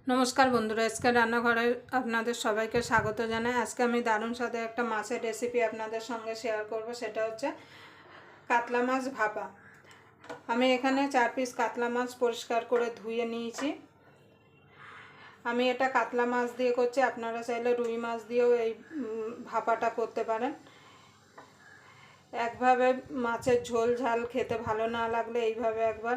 নমস্কার বন্ধুরা, আজকে রান্নাঘরে আপনাদের সবাইকে স্বাগত জানাই। আজকে আমি দারুণ স্বাদে একটা মাছের রেসিপি আপনাদের সঙ্গে শেয়ার করব। সেটা হচ্ছে কাতলা মাছ ভাপা। আমি এখানে 4 পিস কাতলা মাছ পরিষ্কার করে ধুয়ে নিয়েছি। আমি এটা কাতলা মাছ দিয়ে করছি, আপনারা চাইলে রুই মাছ দিয়েও এই ভাপাটা করতে পারেন। একভাবে মাছের ঝোল ঝাল খেতে ভালো না লাগলে এইভাবে একবার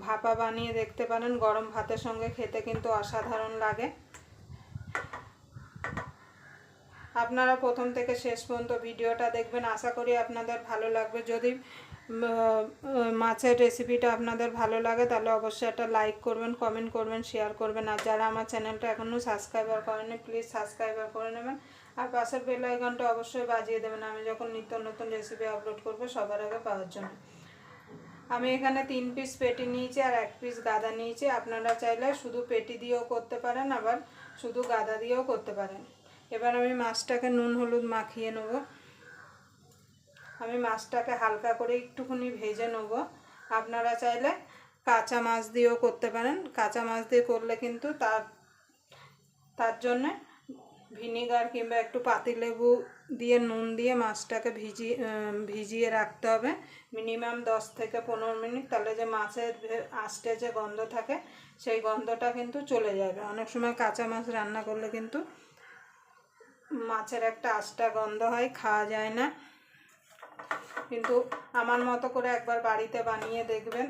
ভাপা বানিয়ে দেখতে পারেন। গরম ভাতের সঙ্গে খেতে কিন্তু অসাধারণ লাগে। আপনারা প্রথম থেকে শেষ পর্যন্ত ভিডিওটা দেখবেন, আশা করি আপনাদের ভালো লাগবে। যদি মাছের রেসিপিটা আপনাদের ভালো লাগে তাহলে অবশ্যই একটা লাইক করবেন, কমেন্ট করবেন, শেয়ার করবেন। আর যারা আমার চ্যানেলটা এখনও সাবস্ক্রাইবার করেনি প্লিজ সাবস্ক্রাইবার করে নেবেন। আর পাশের বেল আইকনটা অবশ্যই বাজিয়ে দেবেন, আমি যখন নিত্য নতুন রেসিপি আপলোড করব সবার আগে পাওয়ার জন্য। আমি এখানে 3 পিস পেটি নিয়েছি আর 1 পিস গাদা নিয়েছি। আপনারা চাইলে শুধু পেটি দিয়েও করতে পারেন, আবার শুধু গাদা দিয়েও করতে পারেন। এবার আমি মাছটাকে নুন হলুদ মাখিয়ে নেব। আমি মাছটাকে হালকা করে একটুখানি ভেজে নেব। আপনারা চাইলে কাঁচা মাছ দিয়েও করতে পারেন। কাঁচা মাছ দিয়ে করলে কিন্তু তার জন্যে ভিনেগার কিংবা একটু পাতিলেবু দিয়ে নুন দিয়ে মাছটাকে ভিজিয়ে রাখতে হবে মিনিমাম 10 থেকে 15 মিনিট। তাহলে যে মাছের আঁশটে যে গন্ধ থাকে সেই গন্ধটা কিন্তু চলে যাবে। অনেক সময় কাঁচা মাছ রান্না করলে কিন্তু মাছের একটা আঁশটা গন্ধ হয়, খাওয়া যায় না। কিন্তু আমার মতো করে একবার বাড়িতে বানিয়ে দেখবেন,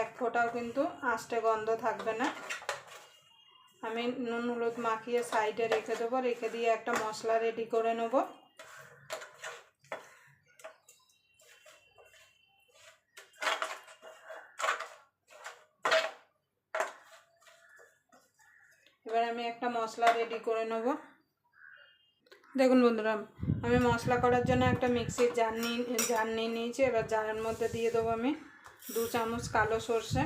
এক ফোঁটাও কিন্তু আঁশটে গন্ধ থাকবে না। আমি নুন হলুদ মাখিয়ে সাইডে রেখে দেবো। রেখে দিয়ে একটা মশলা রেডি করে নেব। এবার আমি একটা মশলা রেডি করে নেব। দেখুন বন্ধুরা, আমি মশলা করার জন্য একটা মিক্সির জার নিয়ে নিয়েছি। এবার জারের মধ্যে দিয়ে দেবো আমি 2 চামচ কালো সর্ষে,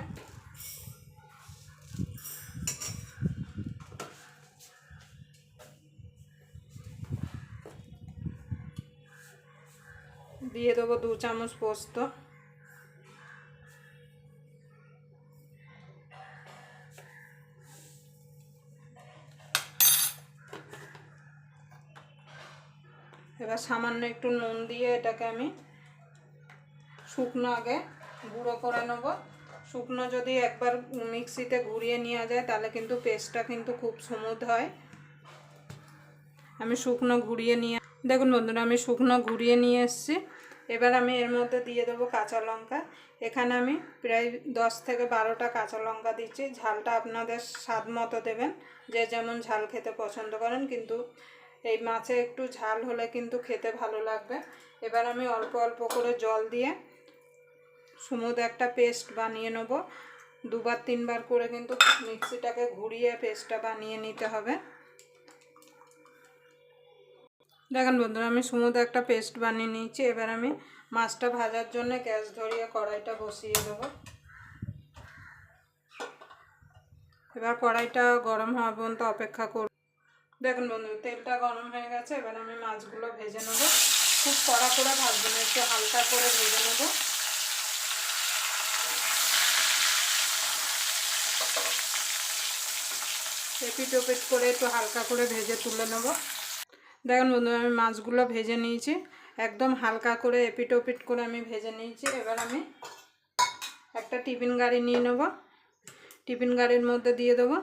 দিয়ে দেবো 2 চামচ পোস্ত, এবার সামান্য একটু নুন দিয়ে এটাকে আমি শুকনো আগে গুঁড়ো করে নেব। শুকনো যদি একবার মিক্সিতে ঘুরিয়ে নেওয়া যায় তাহলে কিন্তু পেস্টটা কিন্তু খুব স্মুথ হয়। আমি শুকনো ঘুরিয়ে নিয়ে দেখুন বন্ধুরা, আমি শুকনো ঘুরিয়ে নিয়ে এসেছি। এবার আমি এর মধ্যে দিয়ে দেবো কাঁচা লঙ্কা। এখানে আমি প্রায় 10 থেকে 12টা কাঁচা লঙ্কা দিচ্ছি। ঝালটা আপনাদের স্বাদ মতো দেবেন, যে যেমন ঝাল খেতে পছন্দ করেন। কিন্তু এই মাছে একটু ঝাল হলে কিন্তু খেতে ভালো লাগবে। এবার আমি অল্প অল্প করে জল দিয়ে স্মুথ একটা পেস্ট বানিয়ে নেব। 2-3 বার করে কিন্তু মিক্সিটাকে ঘুরিয়ে পেস্টটা বানিয়ে নিতে হবে। দেখেন বন্ধুরা, আমি স্মুথ একটা পেস্ট বানিয়ে নিয়েছি। এবার আমি মাছটা ভাজার জন্য গ্যাস ধরিয়ে কড়াইটা বসিয়ে দেব। এবার কড়াইটা গরম হওয়া পর্যন্ত অপেক্ষা করব। দেখুন বন্ধুরা, তেলটা গরম হয়ে গেছে। এবার আমি মাছগুলো ভেজে নেব। খুব কড়া করে ভাজবো না, একটু হালকা করে ভেজে নেব। এপিট ওপিট করে একটু হালকা করে ভেজে তুলে নেব। দেখুন বন্ধুরা, আমি মাছগুলো ভেজে নিয়েছি। একদম হালকা করে এপিট ওপিট করে আমি ভেজে নিয়েছি। এবার আমি একটা টিফিন গাড়ি নিয়ে নেব। টিফিন গাড়ির মধ্যে দিয়ে দেবো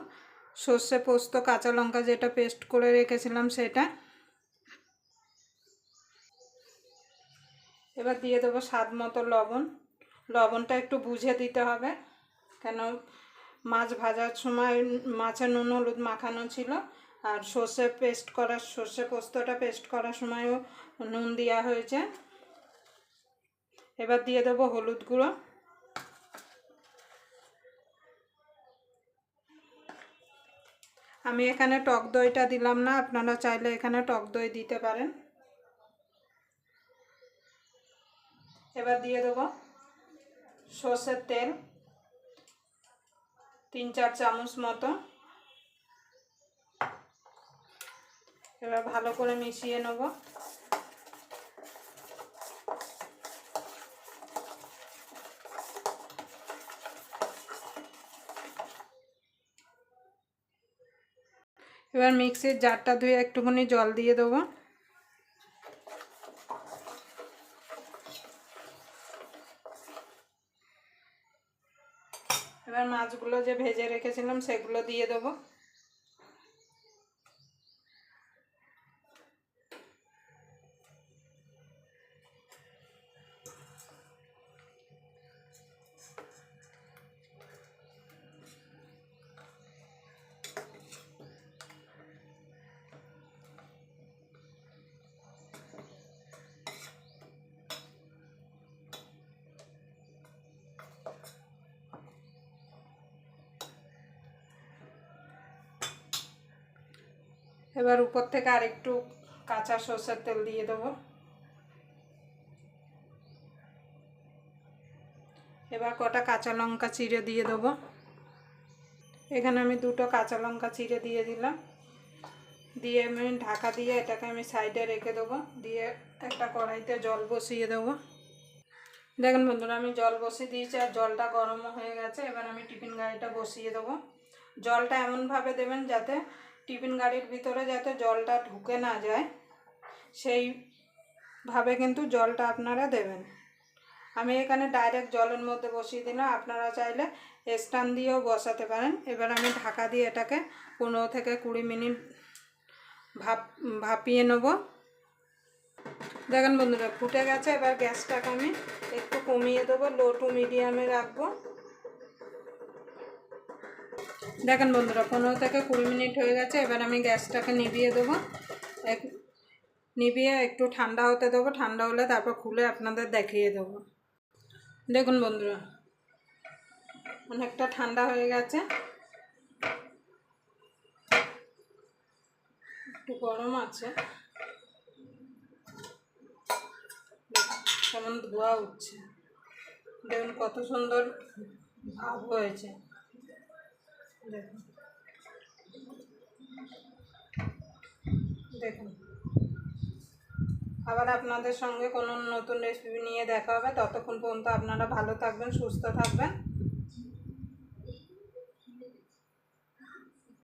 সর্ষে পোস্ত কাঁচা লঙ্কা যেটা পেস্ট করে রেখেছিলাম সেটা। এবার দিয়ে দেবো স্বাদ মতো লবণ। লবণটা একটু বুঝে দিতে হবে, কেন মাছ ভাজার সময় মাছে নুন হলুদ মাখানো ছিল। আর সর্ষে পোস্তটা পেস্ট করার সময়ও নুন দেওয়া হয়েছে। এবার দিয়ে দেবো হলুদ গুঁড়ো। আমি এখানে টক দইটা দিলাম না, আপনারা চাইলে এখানে টক দই দিতে পারেন। এবার দিয়ে দেবো সর্ষের তেল 3-4 চামচ মতো। এবার ভালো করে মিশিয়ে নেব। এবার মিক্সির জারটা ধুয়ে একটুখানি জল দিয়ে দেবো। এবার মাছগুলো যে ভেজে রেখেছিলাম সেগুলো দিয়ে দেবো। এবার উপর থেকে আরেকটু কাঁচা সরষের তেল দিয়ে দেবো। এবার কটা কাঁচা লঙ্কা চিড়ে দিয়ে দেবো। এখানে আমি 2টো কাঁচা লঙ্কা চিড়ে দিয়ে দিলাম। দিয়ে আমি ঢাকা দিয়ে এটাকে আমি সাইডে রেখে দেবো। দিয়ে একটা কড়াইতে জল বসিয়ে দেবো। দেখুন বন্ধুরা, আমি জল বসিয়ে দিয়েছি আর জলটা গরমও হয়ে গেছে। এবার আমি টিফিন গাড়িটা বসিয়ে দেবো। জলটা এমনভাবে দেবেন যাতে টিফিন গাড়ির ভিতরে যাতে জলটা ঢুকে না যায়, সেইভাবে কিন্তু জলটা আপনারা দেবেন। আমি এখানে ডাইরেক্ট জলের মধ্যে বসিয়ে দিলাম, আপনারা চাইলে স্ট্যান্ড দিয়েও বসাতে পারেন। এবার আমি ঢাকা দিয়ে এটাকে 15 থেকে 20 মিনিট ভাপিয়ে নেব। দেখেন বন্ধুরা, ফুটে গেছে। এবার গ্যাসটাকে আমি একটু কমিয়ে দেবো, লো টু মিডিয়ামে রাখবো। দেখেন বন্ধুরা, 15 থেকে 20 মিনিট হয়ে গেছে। এবার আমি গ্যাসটাকে নিভিয়ে দেবো। নিভিয়ে একটু ঠান্ডা হতে দেবো। ঠান্ডা হলে তারপর খুলে আপনাদের দেখিয়ে দেবো। দেখুন বন্ধুরা, অনেকটা ঠান্ডা হয়ে গেছে, একটু গরম আছে। কেমন ধোয়া উঠছে, দেখুন কত সুন্দর ভাব হয়েছে। দেখুন দেখুন আবার আপনাদের সঙ্গে কোনো নতুন রেসিপি নিয়ে দেখা হবে। ততক্ষণ পর্যন্ত আপনারা ভালো থাকবেন, সুস্থ থাকবেন।